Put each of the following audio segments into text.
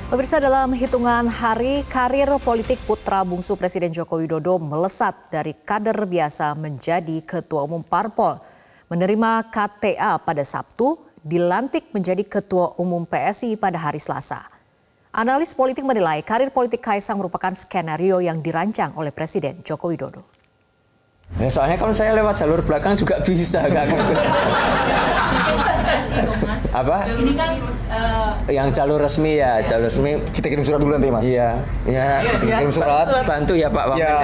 Pemirsa, dalam hitungan hari, karir politik putra bungsu Presiden Joko Widodo melesat dari kader biasa menjadi ketua umum parpol. Menerima KTA pada Sabtu, dilantik menjadi ketua umum PSI pada hari Selasa. Analis politik menilai karir politik Kaisang merupakan skenario yang dirancang oleh Presiden Joko Widodo. Ya, soalnya kalau saya lewat jalur belakang juga bisa, apa? Ini kan yang jalur resmi ya, jalur resmi. Kita kirim surat dulu nanti, Mas. Iya, Kirim surat. Bantu ya Pak Wang. Ya.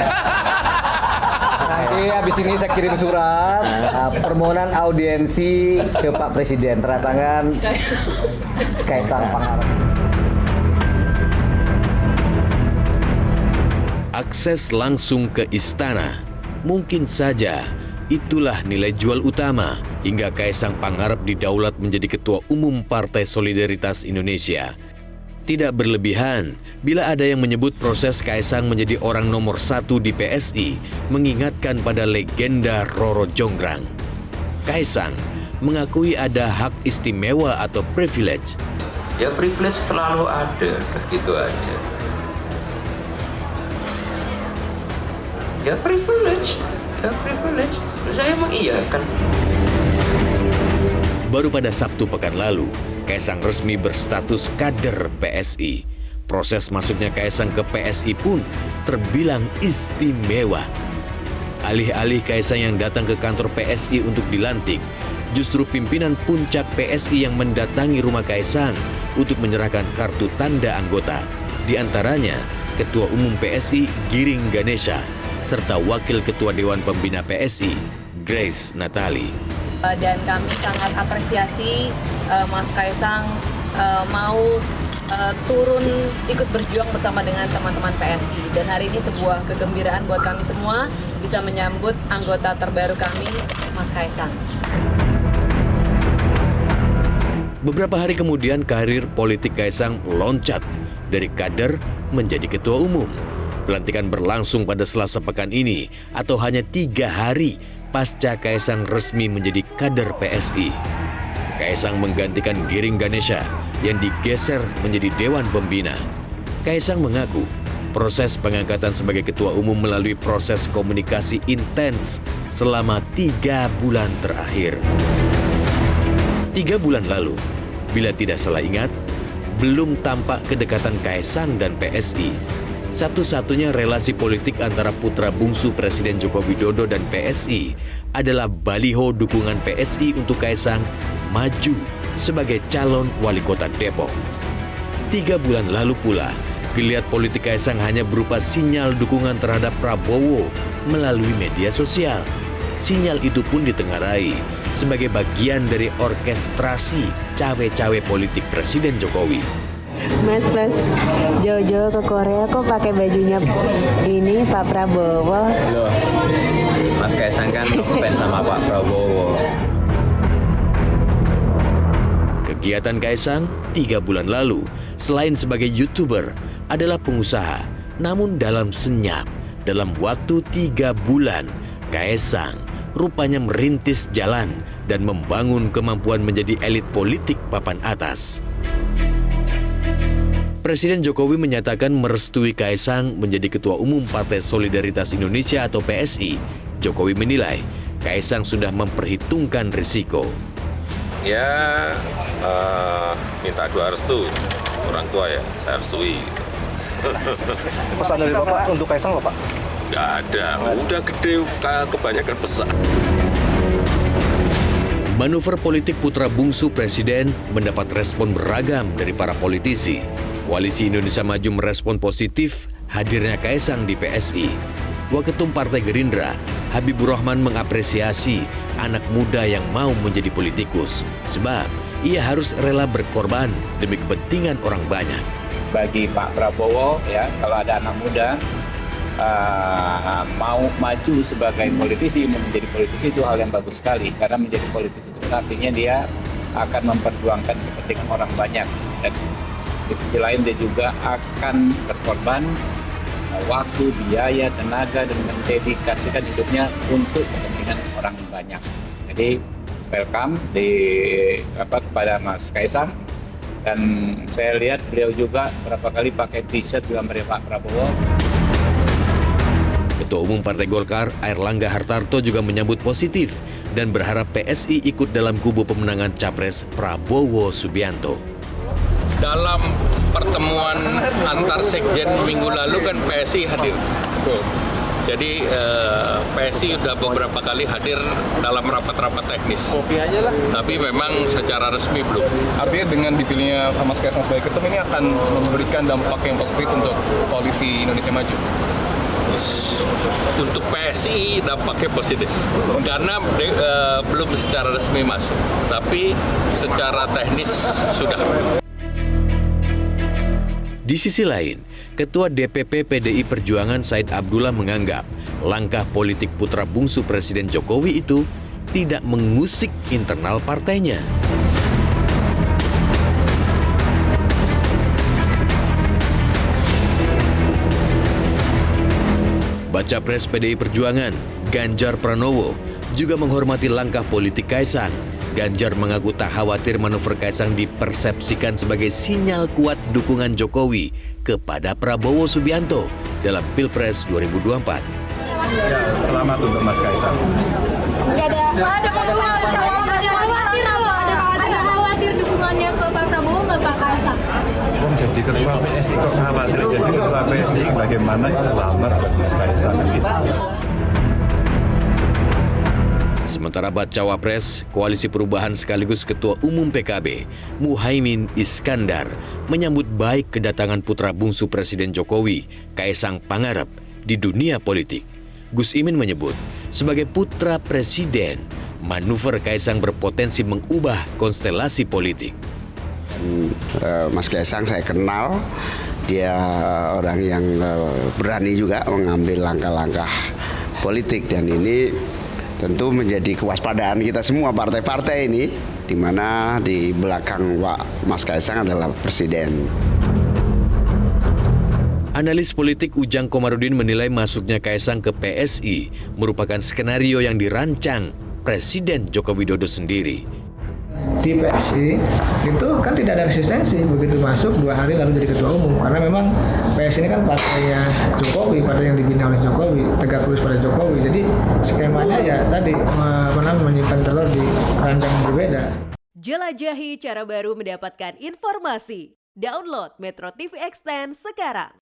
Nanti habis ini saya kirim surat permohonan audiensi ke Pak Presiden, tanda tangan Kaisang Pangarep. Akses langsung ke istana. Mungkin saja itulah nilai jual utama hingga Kaisang Pangarep didaulat menjadi Ketua Umum Partai Solidaritas Indonesia. Tidak berlebihan bila ada yang menyebut proses Kaisang menjadi orang nomor 1 di PSI mengingatkan pada legenda Roro Jonggrang. Kaisang mengakui ada hak istimewa atau privilege. Ya privilege selalu ada, gitu aja. Ya privilege. Saya mengiyakan. Baru pada Sabtu pekan lalu, Kaisang resmi berstatus kader PSI. Proses masuknya Kaisang ke PSI pun terbilang istimewa. Alih-alih Kaisang yang datang ke kantor PSI untuk dilantik, justru pimpinan puncak PSI yang mendatangi rumah Kaisang untuk menyerahkan kartu tanda anggota. Di antaranya, Ketua Umum PSI Giring Ganesha, serta Wakil Ketua Dewan Pembina PSI, Grace Natali. Dan kami sangat apresiasi Mas Kaisang mau turun ikut berjuang bersama dengan teman-teman PSI. Dan hari ini sebuah kegembiraan buat kami semua bisa menyambut anggota terbaru kami, Mas Kaisang. Beberapa hari kemudian karir politik Kaisang loncat dari kader menjadi ketua umum. Pelantikan berlangsung pada Selasa pekan ini atau hanya 3 hari pasca Kaisang resmi menjadi kader PSI. Kaisang menggantikan Giring Ganesha yang digeser menjadi Dewan Pembina. Kaisang mengaku proses pengangkatan sebagai ketua umum melalui proses komunikasi intens selama 3 bulan terakhir. 3 bulan lalu, bila tidak salah ingat, belum tampak kedekatan Kaisang dan PSI. Satu-satunya relasi politik antara putra bungsu Presiden Joko Widodo dan PSI adalah baliho dukungan PSI untuk Kaisang maju sebagai calon wali kota Depok. 3 bulan lalu pula, geliat politik Kaisang hanya berupa sinyal dukungan terhadap Prabowo melalui media sosial. Sinyal itu pun ditengarai sebagai bagian dari orkestrasi cawe-cawe politik Presiden Jokowi. Mas, jauh-jauh ke Korea kok pakai bajunya ini Pak Prabowo? Loh, Mas Kaisang kan fans sama Pak Prabowo. Kegiatan Kaisang 3 bulan lalu, selain sebagai YouTuber, adalah pengusaha. Namun dalam senyap, dalam waktu 3 bulan, Kaisang rupanya merintis jalan dan membangun kemampuan menjadi elit politik papan atas. Presiden Jokowi menyatakan merestui Kaisang menjadi Ketua Umum Partai Solidaritas Indonesia atau PSI. Jokowi menilai Kaisang sudah memperhitungkan risiko. Ya, minta doa restu orang tua ya, saya restui. Pesan dari Bapak untuk Kaisang, Bapak? Nggak ada, udah gede, kebanyakan pesan. Manuver politik putra bungsu Presiden mendapat respon beragam dari para politisi. Koalisi Indonesia Maju merespon positif hadirnya Kaisang di PSI. Waketum Partai Gerindra, Habibur Rahman mengapresiasi anak muda yang mau menjadi politikus. Sebab ia harus rela berkorban demi kepentingan orang banyak. Bagi Pak Prabowo, ya, kalau ada anak muda mau maju sebagai politisi, menjadi politisi itu hal yang bagus sekali. Karena menjadi politisi itu artinya dia akan memperjuangkan kepentingan orang banyak. Dan di sisi lain dia juga akan berkorban waktu, biaya, tenaga, dan mendedikasikan hidupnya untuk kepentingan orang banyak. Jadi welcome kepada Mas Kaisang. Dan saya lihat beliau juga berapa kali pakai t-shirt gambar Pak Prabowo. Ketua Umum Partai Golkar, Airlangga Hartarto juga menyambut positif dan berharap PSI ikut dalam kubu pemenangan Capres Prabowo Subianto. Dalam pertemuan antar sekjen minggu lalu kan PSI hadir. Jadi PSI sudah beberapa kali hadir dalam rapat-rapat teknis. Tapi memang secara resmi belum. Artinya dengan dipilihnya Mas Kaisang sebagai ketum ini akan memberikan dampak yang positif untuk koalisi Indonesia Maju. Untuk PSI dampaknya positif karena belum secara resmi masuk, tapi secara teknis sudah. Di sisi lain, Ketua DPP PDI Perjuangan Said Abdullah menganggap langkah politik putra bungsu Presiden Jokowi itu tidak mengusik internal partainya. Baca Pres PDI Perjuangan, Ganjar Pranowo, juga menghormati langkah politik Kaisang. Ganjar mengaku tak khawatir manuver Kaisang dipersepsikan sebagai sinyal kuat dukungan Jokowi kepada Prabowo Subianto dalam Pilpres 2024. Ya, selamat untuk Mas Kaisang. Ada khawatir dukungannya ke Pak Prabowo nggak Pak Kaisang? Jadi ketua PSI kok khawatir, jadi ketua PSI bagaimana selamat buat Mas Kaisang gitu. Sementara Bacawa Pres, Koalisi Perubahan sekaligus Ketua Umum PKB, Muhaimin Iskandar, menyambut baik kedatangan putra bungsu Presiden Jokowi, Kaisang Pangarep, di dunia politik. Gus Imin menyebut, sebagai putra Presiden, manuver Kaisang berpotensi mengubah konstelasi politik. Mas Kaisang saya kenal, dia orang yang berani juga mengambil langkah-langkah politik dan ini tentu menjadi kewaspadaan kita semua partai-partai ini, di mana di belakang Pak Mas Kaisang adalah Presiden. Analis politik Ujang Komarudin menilai masuknya Kaisang ke PSI merupakan skenario yang dirancang Presiden Joko Widodo sendiri. Di PSI itu kan tidak ada resistensi begitu masuk 2 hari lalu jadi ketua umum, karena memang PSI ini kan partainya Jokowi, partai yang dibina oleh Jokowi, tegak lurus pada Jokowi. Jadi skemanya ya tadi menyimpan telur di keranjang yang berbeda. Jelajahi cara baru mendapatkan informasi. Download Metro TV Extend sekarang.